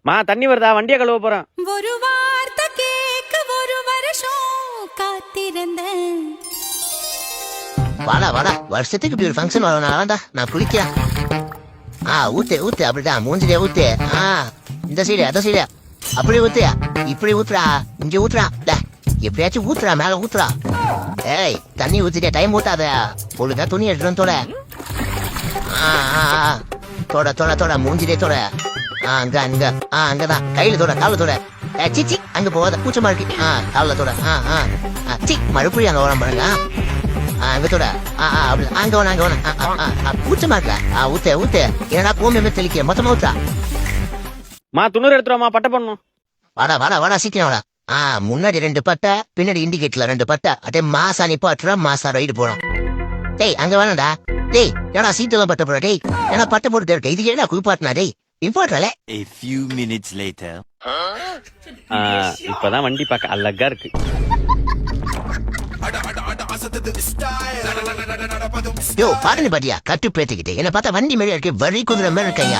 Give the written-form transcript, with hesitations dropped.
மா தண்ணி வருதா, வண்டியை கழுவ போறேன். ஒரு வார்த்தை கேட்க ஒரு வருஷம் காத்திருந்தேன். வாடா வாடா, வருஷத்துக்கு இப்படி ஒரு ஃபங்க்ஷன் வரணும்டா. நான் குளிக்கிறேன். ஊத்து ஊத்து, அப்படிதான் மூஞ்சிலே ஊத்து. இந்த சைடு அந்த சைடு அப்படி ஊத்து, இப்படி ஊத்துறா, இங்க ஊத்துறா, எப்படியாச்சும் ஊத்துறா, மேல ஊத்துறா. ஏய் தண்ணி ஊத்திட்டே, டைம் ஊத்தாத. ஒழுங்கா துணி எடுத்துட்டு தொட. தொட தொட தொட, மூஞ்சிலே தொட. அங்க அங்க அங்கதான், கையில தொட, கால தொட. சிச்சி அங்க போகாத, கூச்சமா இருக்கு. கால தொட. சி மறுபடியும் அங்க வர பாருங்க. அங்க தொட. அப்படி அங்க வேணா, அங்க வேணா. கூச்சமா இருக்கல. ஊத்து ஊத்து, ஏன்னா கோமியமே தெளிக்க, மொத்தமா ஊத்தா. மா துணூறு எடுத்துருவாமா, பட்டை பண்ணணும். வாடா வாடா வாடா, சீக்கிரம் வாடா. முன்னாடி 2 பட்டை, பின்னாடி இண்டிகேட்டர்ல 2 பட்டை. அதே மாசா நிப்பாட்டுற, மாசா ரைடு போறோம். டேய் அங்க வேணாடா. டேய் ஏன்னா சீட்டு தான் பட்ட போற. டேய் ஏன்னா பட்டை போட்டு இருக்க, இது என்ன குளிப்பாட்டினா? டேய் இம்பார்ட்டன்ல. A few minutes later. இப்பதான் வண்டி பார்க்க அழகா இருக்கு. யோ பாருங்க பாட்டியா, கட்டு பேத்துக்கிட்டு என்ன பார்த்தா வண்டி மாதிரி இருக்கு, வரி குதிரை மாதிரி இருக்கையா.